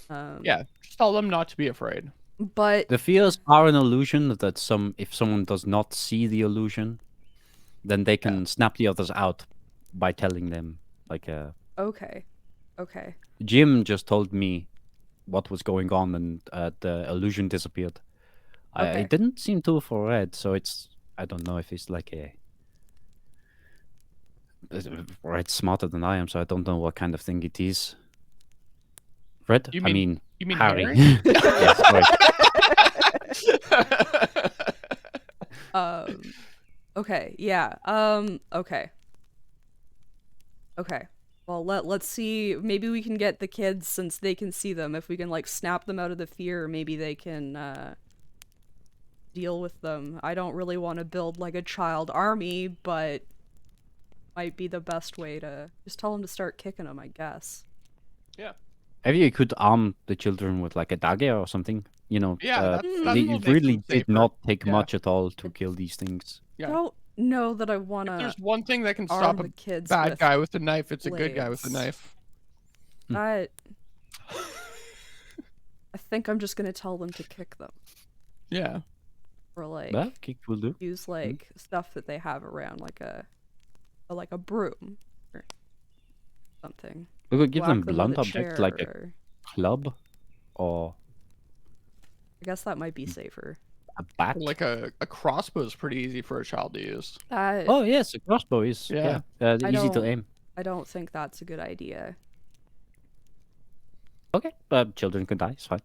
Yeah, just tell them not to be afraid. But The fears are an illusion that if someone does not see the illusion, then they can snap the others out by telling them okay. Jim just told me what was going on and the illusion disappeared. I Okay. didn't seem to for Red, so I don't know if it's Red's smarter than I am, so I don't know what kind of thing it is. Red? You I mean mean Harry. Harry? Yes, sorry. Okay, yeah. Okay. Okay. Well, let's see. Maybe we can get the kids, since they can see them. If we can like snap them out of the fear, maybe they can deal with them. I don't really want to build like a child army, but might be the best way to just tell them to start kicking them, I guess. Yeah. Maybe you could arm the children with like a dagger or something. Yeah, that's it what makes really them did safer. not take Yeah. much at all to kill these things. Yeah. Don't know that I want If to there's one thing that can arm stop the a kids bad with guy with a knife, it's a good guy with a blades. knife. That I think I'm just gonna tell them to kick them, Yeah. or like Well, kick will do. use like stuff that they have around, like a broom or something. We could give them Whack them blunt with a objects chair, like a or club or I guess that might be safer. a bat. Like a crossbow is pretty easy for a child to use. Oh yes, a crossbow is Yeah. easy to don't- aim. I don't think that's a good idea. Okay, but children can die. It's fine.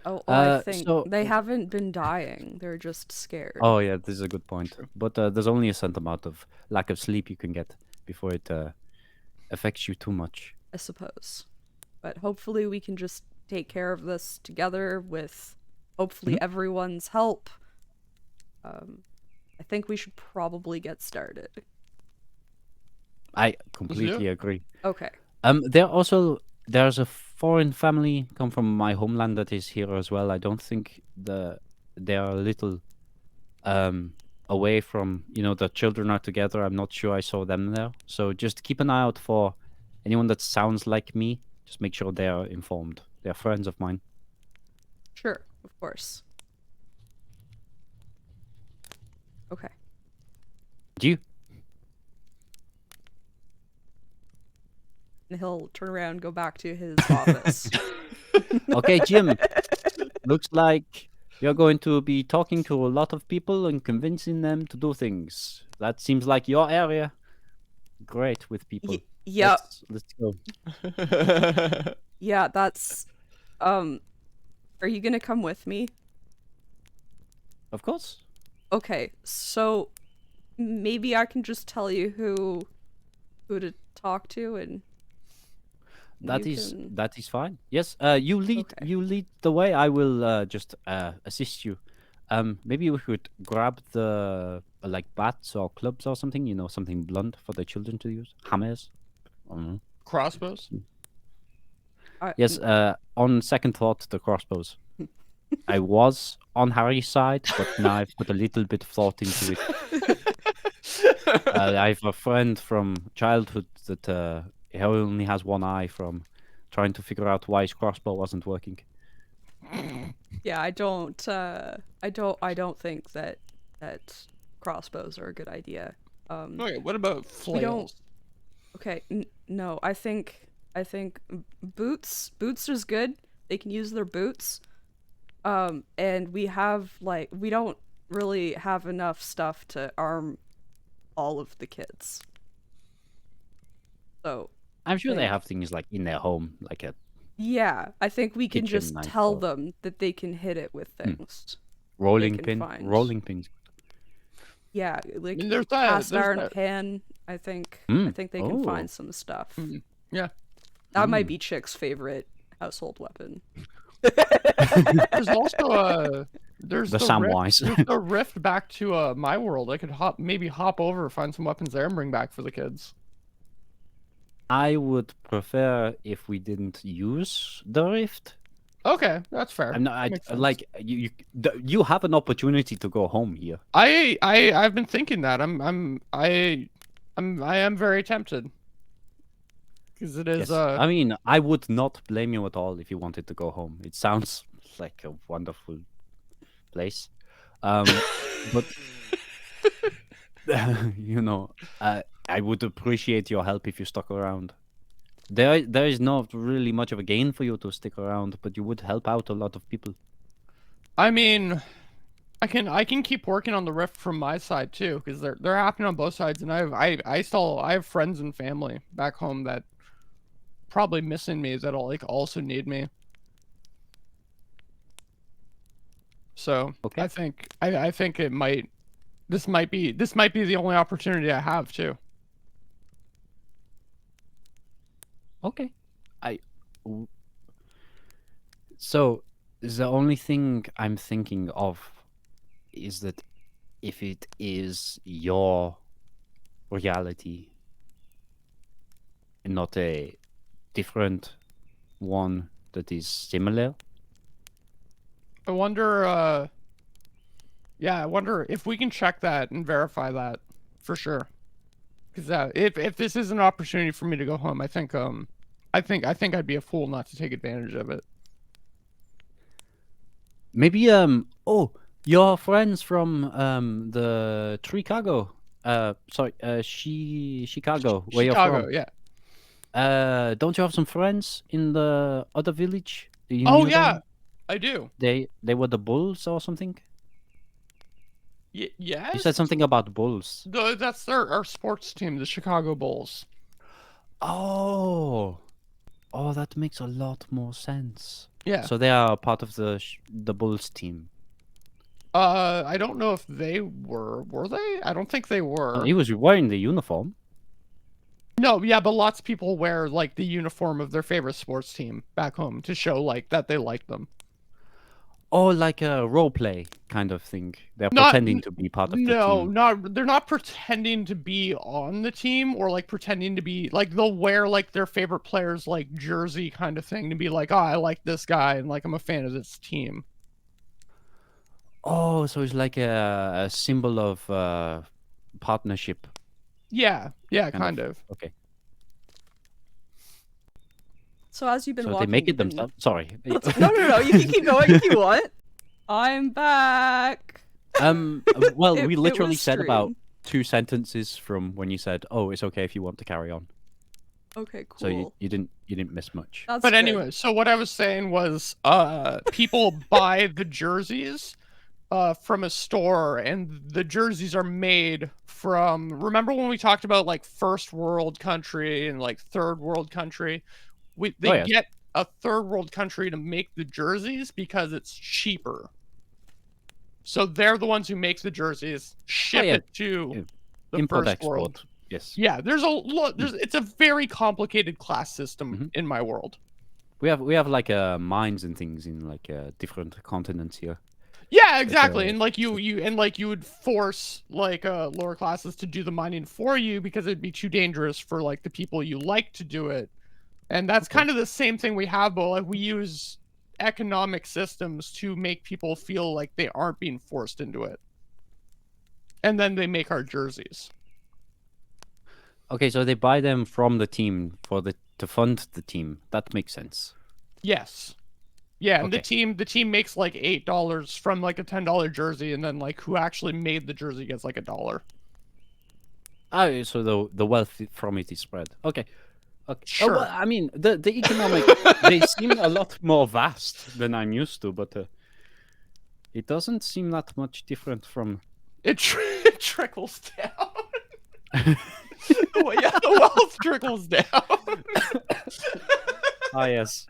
Oh, I think so- they haven't been dying. They're just scared. Oh yeah, this is a good point. But there's only a certain amount of lack of sleep you can get before it affects you too much. I suppose. But hopefully we can just take care of this together with hopefully everyone's help. I think we should probably get started. I completely agree. Okay. There's a foreign family come from my homeland that is here as well. I don't think they are a little away from, the children are together. I'm not sure I saw them there. So just keep an eye out for anyone that sounds like me. Just make sure they are informed. They're friends of mine. Sure, of course. Okay. You. And he'll turn around and go back to his office. Okay, Jim. Looks like you're going to be talking to a lot of people and convincing them to do things. That seems like your area. Great with people. Yep. Let's go. Yeah, that's... Are you gonna come with me? Of course. Okay, so maybe I can just tell you who to talk to, and that is fine. Yes. You lead. Okay. You lead the way. I will just assist you. Maybe we could grab the like bats or clubs or something. You know, something blunt for the children to use. Hammers. I don't know. Crossbows. Yes. On second thought, the crossbows. I was on Harry's side, but now I've put a little bit of thought into it. I have a friend from childhood that he only has one eye from trying to figure out why his crossbow wasn't working. Yeah, I don't think that crossbows are a good idea. Okay, what about flails? Okay, no, I think boots is good. They can use their boots. And we don't really have enough stuff to arm all of the kids. So I'm sure they have things like in their home, like a I think we can just knife tell or- them that they can hit it with things. rolling can pin, find. rolling pins. Yeah, like There's that. cast There's iron that. pan. I think Mm. they can Oh. find some stuff. Yeah. That might be Chick's favorite household weapon. There's also there's The rift, Samwise. there's the rift back to my world. I could maybe hop over, find some weapons there, and bring back for the kids. I would prefer if we didn't use the rift. Okay, that's fair. I'm not. Makes sense. Like you have an opportunity to go home here. I've been thinking that I am very tempted because it is Yes. I mean, I would not blame you at all if you wanted to go home. It sounds like a wonderful place, but you know, I would appreciate your help if you stuck around. There is not really much of a gain for you to stick around, but you would help out a lot of people. I mean, I can keep working on the rift from my side too, because they're happening on both sides, and I have friends and family back home that probably missing me that'll like also need me. So Okay. I think this might be the only opportunity I have too. Okay. So the only thing I'm thinking of is that if it is your reality and not a different one that is similar. I wonder yeah, I wonder if we can check that and verify that for sure. Because if this is an opportunity for me to go home, I think I'd be a fool not to take advantage of it. Maybe oh, your friends from the Chicago Chicago where you're Chicago, from. yeah. Don't you have some friends in the other village? You Oh knew yeah, them? I do. They were the bulls or something? Yes. You said something about bulls. That's our sports team, the Chicago Bulls. Oh, that makes a lot more sense. Yeah. So they are part of the bulls team. I don't know if they were. Were they? I don't think they were. He was wearing the uniform. No, yeah, but lots of people wear like the uniform of their favorite sports team back home to show like that they like them. Oh, like a role play kind of thing. They're Not- pretending to be part of the No, team. they're not pretending to be on the team or like pretending to be like they'll wear like their favorite players like jersey kind of thing to be like, oh, I like this guy and like I'm a fan of this team. Oh, so it's like a symbol of partnership. Yeah, kind of. Okay. So as you've been So walking, they make it you've been- themselves. Sorry. No. You can keep going if you want. I'm back. Well, It we was literally said about stream. 2 sentences from when you said, "Oh, it's okay if you want to carry on." Okay, cool. So you didn't miss much. That's But good. anyway, so what I was saying was, people buy the jerseys from a store, and the jerseys are made from. Remember when we talked about like first world country and like third world country? They get a third world country to make the jerseys because it's cheaper. So they're the ones who make the jerseys, ship it to the import first export. world. Yes. Yeah, there's a lot. It's a very complicated class system in my world. We have like mines and things in like different continents here. Yeah, exactly. And like you would force like lower classes to do the mining for you because it'd be too dangerous for like the people you like to do it. And that's kind of the same thing we have, but like we use economic systems to make people feel like they aren't being forced into it. And then they make our jerseys. Okay, so they buy them from the team to fund the team. That makes sense. Yes. Yeah, and Okay. the team makes like $8 from like a $10 jersey, and then like who actually made the jersey gets like $1. Oh, so the wealth from it is spread. Okay. Okay. Sure. Oh, well, I mean, the economic they seem a lot more vast than I'm used to, but it doesn't seem that much different from. It trickles down. The wealth trickles down. Ah, yes.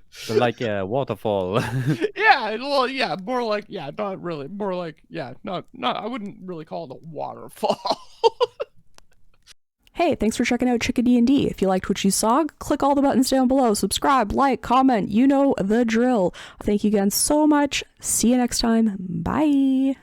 So like a waterfall. Yeah, well, yeah, more like, yeah, not really, more like, yeah, not. I wouldn't really call it a waterfall. Hey, thanks for checking out Chicka D&D. If you liked what you saw, click all the buttons down below. Subscribe, like, comment. You know the drill. Thank you again so much. See you next time. Bye.